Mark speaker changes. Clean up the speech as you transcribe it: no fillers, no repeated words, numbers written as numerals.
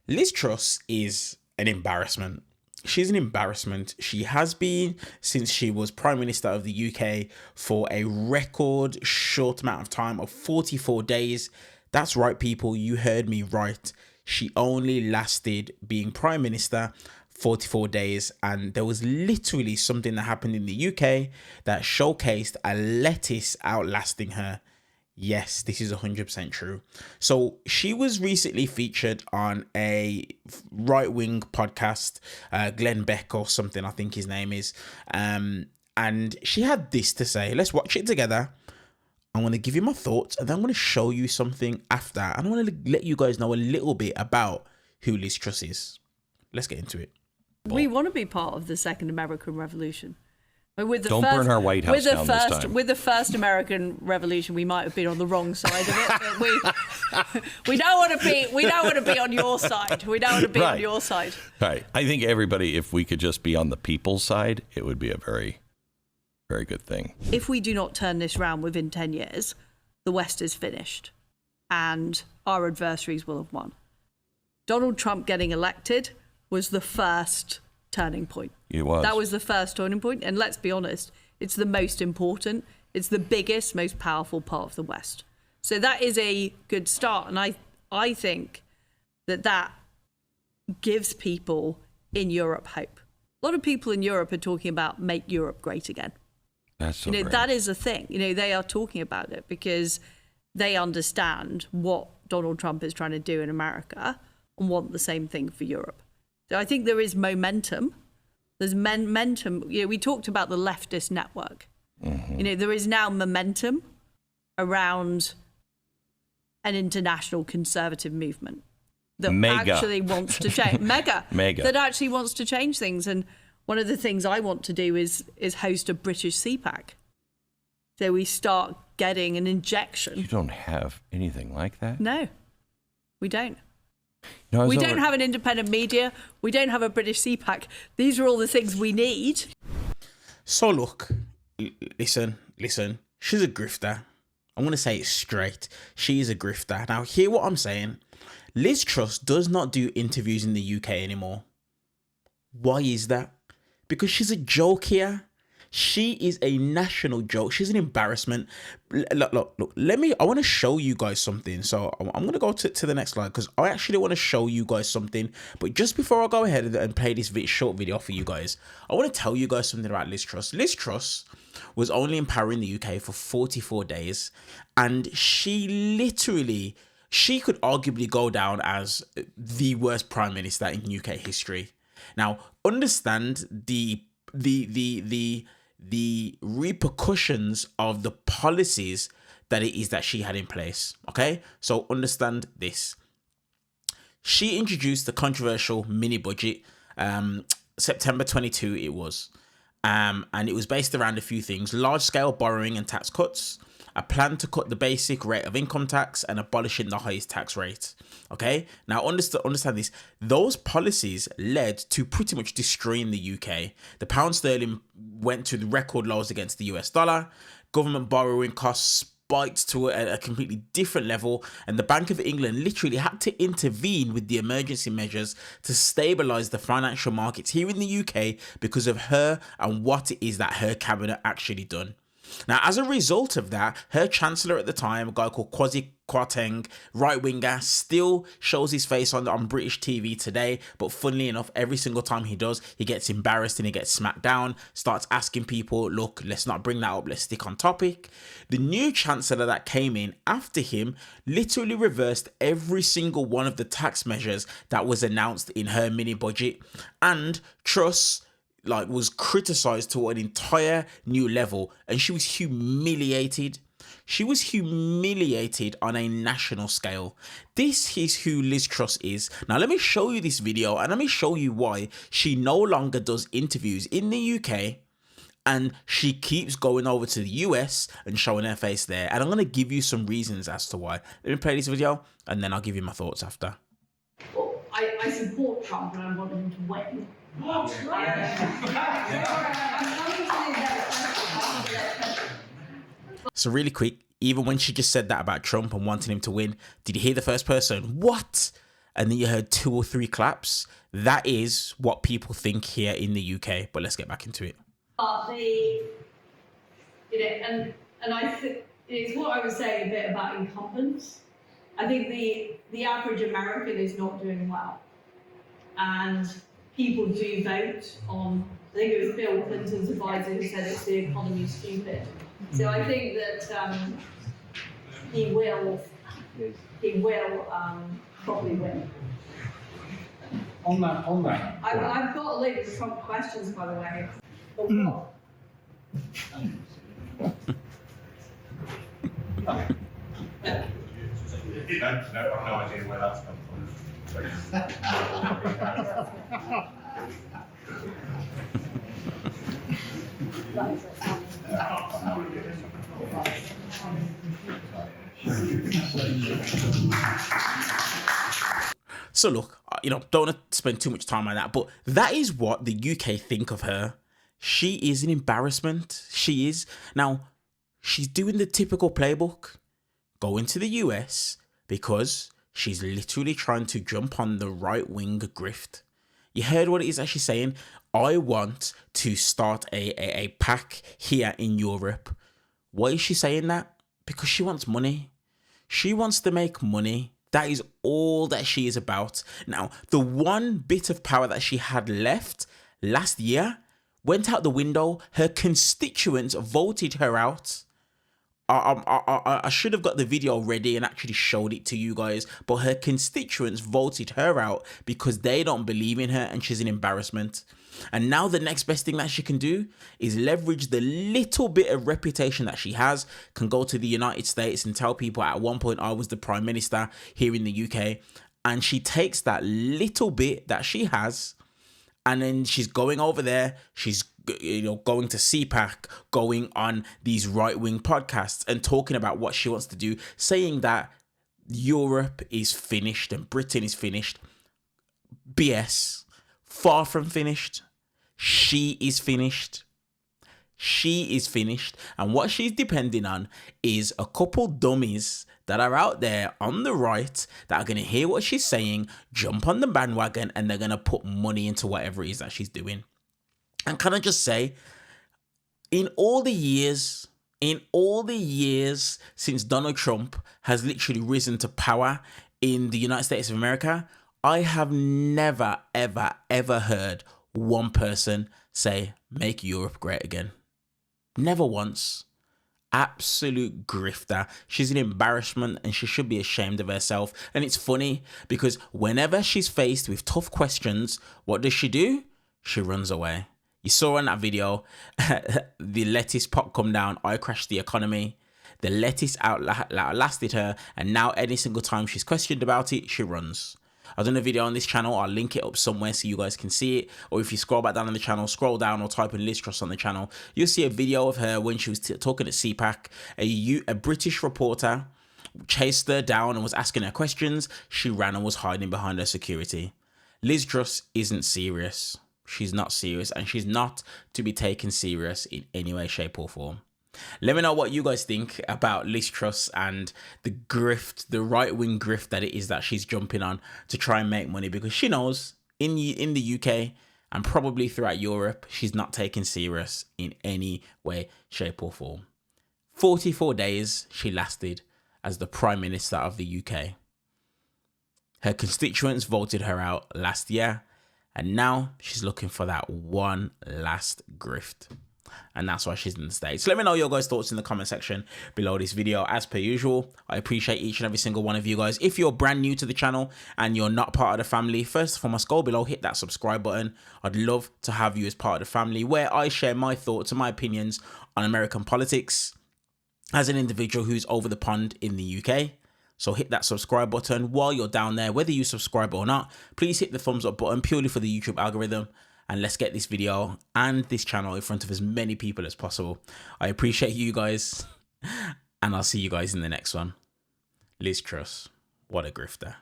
Speaker 1: Liz Truss is an embarrassment. She's an embarrassment. She has been since she was Prime Minister of the UK for a record short amount of time of 44 days. That's right, people. You heard me right. She only lasted being Prime Minister 44 days, and there was literally something that happened in the UK that showcased a lettuce outlasting her. Yes, this is 100% true. So she was recently featured on a right-wing podcast, Glenn Beck or something, I think his name is. And she had this to say. Let's watch it together. I'm going to give you my thoughts, and then I'm going to show you something after. And I want to let you guys know a little bit about who Liz Truss is. Let's get into it.
Speaker 2: We want to be part of the second American Revolution.
Speaker 3: Don't burn our White House down this time.
Speaker 2: With the first American Revolution, we might have been on the wrong side of it. But we don't want to be. We don't want to be on your side. We don't want to be on your side.
Speaker 3: Right. I think everybody, if we could just be on the people's side, it would be a very, very good thing.
Speaker 2: If we do not turn this round within 10 years, the West is finished, and our adversaries will have won. Donald Trump getting elected was the first turning point.
Speaker 3: It was.
Speaker 2: That was the first turning point, and let's be honest, it's the most important, it's the biggest, most powerful part of the West. So that is a good start, and I think that gives people in Europe hope. A lot of people in Europe are talking about make Europe great again.
Speaker 3: That's so great.
Speaker 2: That is a thing. They are talking about it because they understand what Donald Trump is trying to do in America and want the same thing for Europe. So I think there is momentum. There's momentum. We talked about the leftist network. Mm-hmm. There is now momentum around an international conservative movement that actually wants to change. Mega. That actually wants to change things. And one of the things I want to do is host a British CPAC. So we start getting an injection.
Speaker 3: You don't have anything like that?
Speaker 2: No, we don't. We don't have an independent media. We don't have a British CPAC. These are all the things we need.
Speaker 1: So look, listen. She's a grifter. I'm going to say it straight. She is a grifter. Now, hear what I'm saying. Liz Truss does not do interviews in the UK anymore. Why is that? Because she's a joke here. She is a national joke. She's an embarrassment. Look. I want to show you guys something. So I'm going to go to the next slide because I actually want to show you guys something. But just before I go ahead and play this short video for you guys, I want to tell you guys something about Liz Truss. Liz Truss was only in power in the UK for 44 days. And she could arguably go down as the worst prime minister in UK history. Now, understand the repercussions of the policies that it is that she had in place. Okay, so understand this. She introduced the controversial mini budget, September 22 it was, and it was based around a few things: large scale borrowing and tax cuts, a plan to cut the basic rate of income tax, and abolishing the highest tax rate. Okay, now understand this. Those policies led to pretty much destroying the UK. The pound sterling went to the record lows against the US dollar. Government borrowing costs spiked to a completely different level, and the Bank of England literally had to intervene with the emergency measures to stabilize the financial markets here in the UK because of her and what it is that her cabinet actually done. Now, as a result of that, her chancellor at the time, a guy called Kwasi Kwarteng, right-winger, still shows his face on British TV today. But funnily enough, every single time he does, he gets embarrassed and he gets smacked down, starts asking people, look, let's not bring that up, let's stick on topic. The new chancellor that came in after him literally reversed every single one of the tax measures that was announced in her mini budget. And Truss was criticized to an entire new level, and she was humiliated. She was humiliated on a national scale. This is who Liz Truss is. Now, let me show you this video, and let me show you why she no longer does interviews in the UK, and she keeps going over to the US and showing her face there. And I'm going to give you some reasons as to why. Let me play this video, and then I'll give you my thoughts after.
Speaker 4: Well, I support Trump, and I want him to win. What?
Speaker 1: So really quick, even when she just said that about Trump and wanting him to win, did you hear the first person? What? and then you heard 2 or 3 claps. That is what people think here in the UK. But let's get back into it.
Speaker 4: And I think it's what I was saying a bit about incumbents. I think the average American is not doing well, and people do vote on. I think it was Bill Clinton's advisor who said it's the economy's stupid. So I think that he will probably win.
Speaker 5: On that.
Speaker 4: I've got a load of Trump questions, by the way. Oh,
Speaker 5: No idea where that's come
Speaker 1: So look, don't want to spend too much time on that, but that is what the UK think of her. She is an embarrassment. She is. Now, she's doing the typical playbook, going to the US because she's literally trying to jump on the right-wing grift. You heard what it is that she's saying? I want to start a pack here in Europe. Why is she saying that? Because she wants money. She wants to make money. That is all that she is about. Now, the one bit of power that she had left last year went out the window. Her constituents voted her out. I should have got the video ready and actually showed it to you guys, but her constituents voted her out because they don't believe in her and she's an embarrassment. And now the next best thing that she can do is leverage the little bit of reputation that she has, can go to the United States and tell people at one point I was the Prime Minister here in the UK. And she takes that little bit that she has, and then she's going over there, she's going to CPAC, going on these right-wing podcasts and talking about what she wants to do, saying that Europe is finished and Britain is finished. BS. Far from finished. She is finished. She is finished. And what she's depending on is a couple dummies that are out there on the right that are going to hear what she's saying, jump on the bandwagon, and they're going to put money into whatever it is that she's doing. And can I just say, in all the years since Donald Trump has literally risen to power in the United States of America, I have never, ever, ever heard one person say, make Europe great again. Never once. Absolute grifter. She's an embarrassment and she should be ashamed of herself. And it's funny because whenever she's faced with tough questions, what does she do? She runs away. You saw in that video, the lettuce pot come down, I crashed the economy. The lettuce outlasted her, and now any single time she's questioned about it, she runs. I've done a video on this channel. I'll link it up somewhere so you guys can see it. Or if you scroll back down on the channel, scroll down or type in Liz Truss on the channel, you'll see a video of her when she was talking at CPAC. A British reporter chased her down and was asking her questions. She ran and was hiding behind her security. Liz Truss isn't serious. She's not serious, and she's not to be taken serious in any way, shape or form. Let me know what you guys think about Liz Truss and the grift, the right-wing grift that it is that she's jumping on to try and make money, because she knows in the UK and probably throughout Europe, she's not taken serious in any way, shape or form. 44 days she lasted as the Prime Minister of the UK. Her constituents voted her out last year, and now she's looking for that one last grift. And that's why she's in the States. Let me know your guys' thoughts in the comment section below this video. As per usual, I appreciate each and every single one of you guys. If you're brand new to the channel and you're not part of the family, first and foremost, go below, hit that subscribe button. I'd love to have you as part of the family, where I share my thoughts and my opinions on American politics as an individual who's over the pond in the UK. So hit that subscribe button while you're down there. Whether you subscribe or not, please hit the thumbs up button purely for the YouTube algorithm. And let's get this video and this channel in front of as many people as possible. I appreciate you guys. And I'll see you guys in the next one. Liz Truss, what a grifter.